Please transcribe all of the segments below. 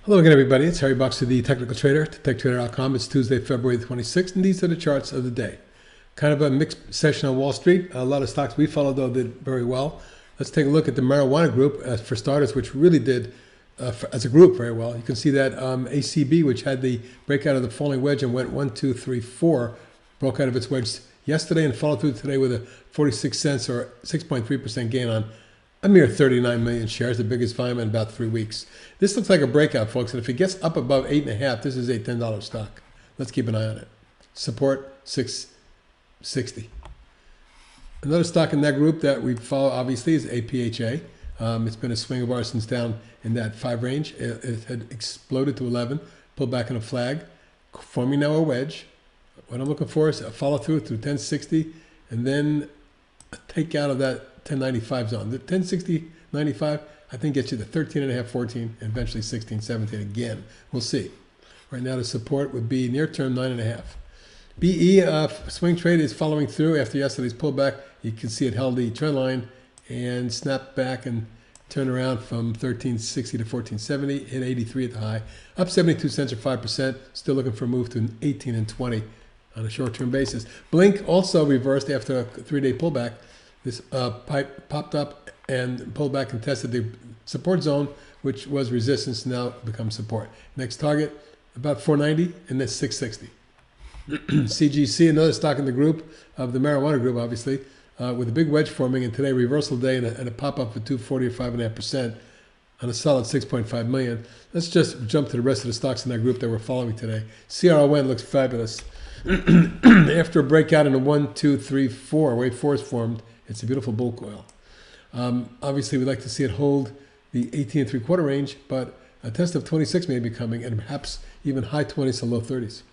Hello again, everybody. It's Harry Box with the Technical Trader, techtrader.com. It's Tuesday, February 26th, and these are the charts of the day. Kind of a mixed session on Wall Street. A lot of stocks we followed, though, did very well. Let's take a look at the marijuana group, for starters, which really did, as a group, very well. You can see that ACB, which had the breakout of the falling wedge and went 1, 2, 3, 4, broke out of its wedge yesterday and followed through today with a 46 cents or 6.3% gain on a mere 39 million shares, the biggest volume in about 3 weeks. This looks like a breakout, folks, and if it gets up above 8.5, this is a $10 stock. Let's keep an eye on it. Support 660. Another stock in that group that we follow, obviously, is APHA. It's been a swing of ours since down in that 5 range. It had exploded to 11, pulled back on a flag, forming now a wedge. What I'm looking for is a follow through 1060, and then a takeout of that 1095 zone. The 1060.95, I think, gets you to 13.5, 14, and eventually 16, 17 again. We'll see. Right now, the support would be near term 9.5. BE swing trade is following through after yesterday's pullback. You can see it held the trend line and snapped back and turned around from 1360 to 1470, hit 83 at the high, up 72 cents or 5%. Still looking for a move to 18 and 20 on a short-term basis. BLNK also reversed after a 3-day pullback. This pipe popped up and pulled back and tested the support zone, which was resistance, now becomes support. Next target, about 490, and then 660. CGC, another stock in the group of the marijuana group, obviously, with a big wedge forming, and today reversal day and a pop-up for 240 or 5.5% on a solid 6.5 million. Let's just jump to the rest of the stocks in that group that we're following today. CRON looks fabulous. After a breakout in a 1, 2, 3, 4, wave 4 is formed. It's a beautiful bull coil. Obviously, we'd like to see it hold the 18 3/4 range, but a test of 26 may be coming, and perhaps even high 20s to low 30s.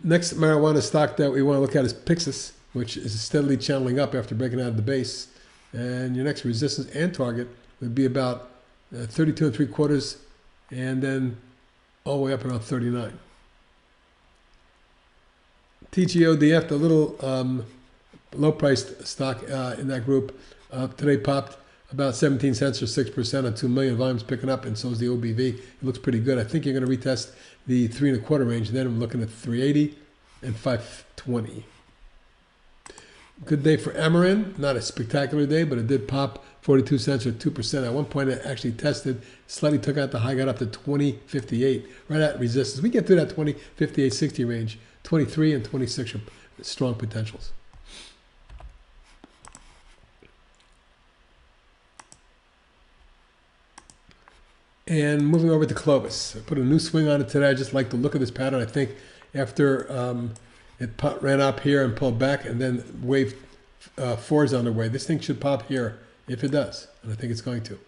Next marijuana stock that we want to look at is Pyxis, which is steadily channeling up after breaking out of the base. And your next resistance and target would be about 32 3/4, and then all the way up around 39. TGODF, the little low-priced stock in that group, today popped about 17 cents or 6% on 2 million volumes picking up, and so is the OBV. It looks pretty good. I think you're going to retest the 3 1/4 range. Then I'm looking at 380 and 520. Good day for Amarin. Not a spectacular day, but it did pop 42 cents or 2%. At one point, it actually tested, slightly took out the high, got up to 20.58, right at resistance. We get through that 20.58.60 range. 23 and 26 are strong potentials. And moving over to Clovis. I put a new swing on it today. I just like the look of this pattern. I think after it ran up here and pulled back, and then wave 4 is underway, this thing should pop here if it does. And I think it's going to.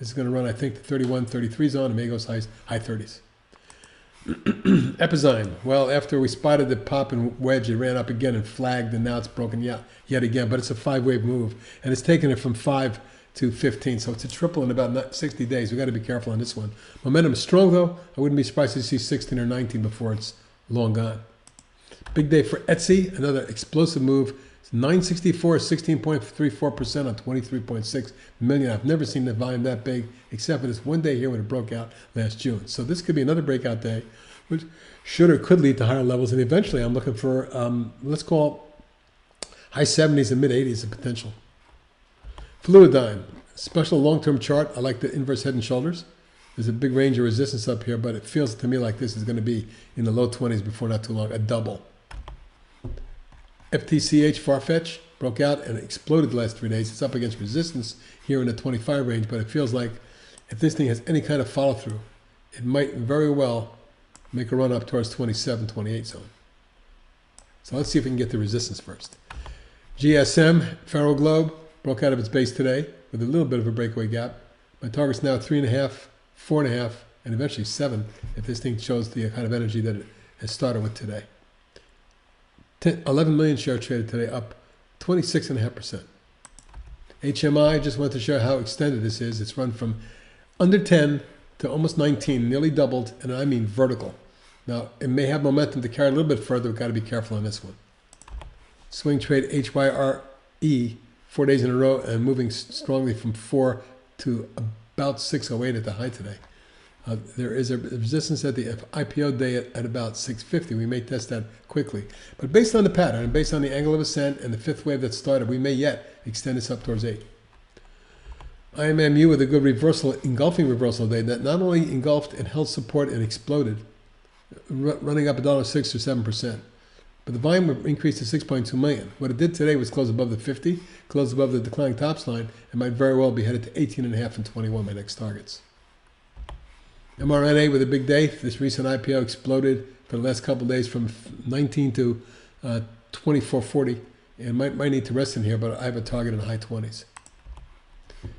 This is going to run, I think, the 31, 33 zone, and may go as high 30s. Epizyme. Well, after we spotted the pop and wedge, it ran up again and flagged, and now it's broken yet again. But it's a 5-wave move, and it's taken it from 5 to 15. So it's a triple in about 60 days. We've got to be careful on this one. Momentum is strong, though. I wouldn't be surprised to see 16 or 19 before it's long gone. Big day for Etsy. Another explosive move. It's 964, 16.34% on 23.6 million. I've never seen the volume that big, except for this one day here when it broke out last June. So this could be another breakout day, which should or could lead to higher levels. And eventually, I'm looking for, let's call high 70s and mid 80s of potential. Fluidyne, special long-term chart. I like the inverse head and shoulders. There's a big range of resistance up here, but it feels to me like this is going to be in the low 20s before not too long, a double. FTCH, Farfetch, broke out and exploded the last 3 days. It's up against resistance here in the 25 range, but it feels like if this thing has any kind of follow-through, it might very well make a run up towards 27, 28 zone. So let's see if we can get the resistance first. GSM, Faro Globe, broke out of its base today with a little bit of a breakaway gap. My target's now 3.5, 4.5, and eventually 7 if this thing shows the kind of energy that it has started with today. 11 million share traded today, up 26.5%. HMI, just want to show how extended this is. It's run from under 10 to almost 19, nearly doubled, and I mean vertical. Now, it may have momentum to carry a little bit further. We've got to be careful on this one. Swing trade HYRE, 4 days in a row and moving strongly from 4 to about 608 at the high today. There is a resistance at the IPO day at about 650. We may test that quickly. But based on the pattern and based on the angle of ascent and the fifth wave that started, we may yet extend this up towards 8. IMMU with a good reversal, engulfing reversal day that not only engulfed and held support and exploded, running up $1.06 or 7%. But the volume increased to 6.2 million. What it did today was close above the 50, close above the declining tops line, and might very well be headed to 18.5 and 21, my next targets. mRNA with a big day. This recent IPO exploded for the last couple of days from 19 to 24.40, and might need to rest in here, but I have a target in the high 20s.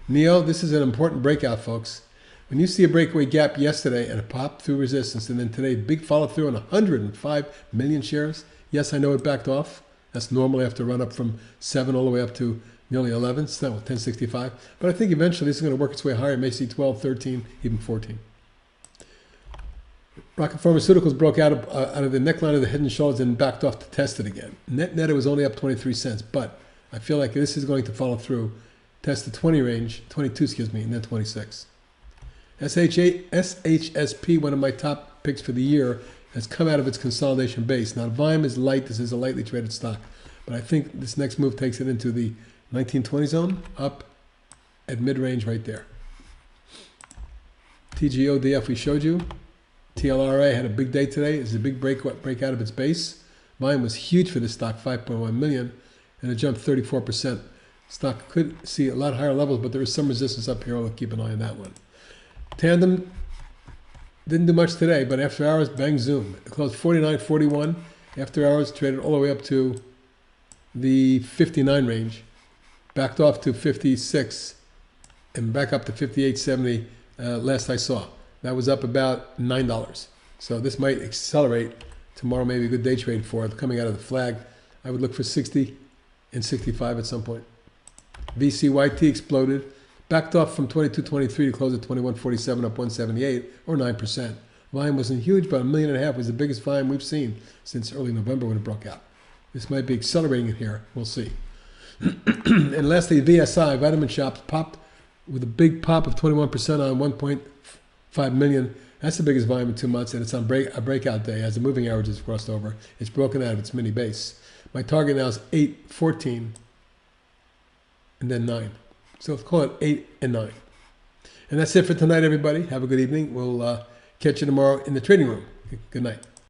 NEO, this is an important breakout, folks. When you see a breakaway gap yesterday and a pop through resistance, and then today big follow through on 105 million shares. Yes, I know it backed off. That's normal after a run up from 7 all the way up to nearly 11, so 1065. But I think eventually this is going to work its way higher. It may see 12, 13, even 14. Rocket Pharmaceuticals broke out of the neckline of the head and shoulders and backed off to test it again. Net it was only up 23 cents, but I feel like this is going to follow through, test the 20 range, 22, excuse me, and then 26. SHSP, one of my top picks for the year, has come out of its consolidation base. Now, the volume is light. This is a lightly traded stock. But I think this next move takes it into the 1920 zone, up at mid-range right there. TGODF we showed you. TLRA had a big day today. It's a big breakout of its base. Volume was huge for this stock, 5.1 million, and it jumped 34%. Stock could see a lot higher levels, but there is some resistance up here. I'll keep an eye on that one. Tandem didn't do much today, but after hours, bang, zoom. It closed 49.41. After hours, traded all the way up to the 59 range. Backed off to 56 and back up to 58.70 last I saw. That was up about $9. So this might accelerate. Tomorrow may be a good day trade for it. Coming out of the flag, I would look for 60 and 65 at some point. VCYT exploded. Backed off from 22.23 to close at 21.47, up 178, or 9%. Volume wasn't huge, but $1.5 million was the biggest volume we've seen since early November when it broke out. This might be accelerating it here. We'll see. And lastly, VSI, Vitamin Shops, popped with a big pop of 21% on 1.5 million. That's the biggest volume in 2 months, and it's on a breakout day as the moving average is crossed over. It's broken out of its mini base. My target now is 8, 14, and then 9. So let's call it 8 and 9. And that's it for tonight, everybody. Have a good evening. We'll catch you tomorrow in the trading room. Good night.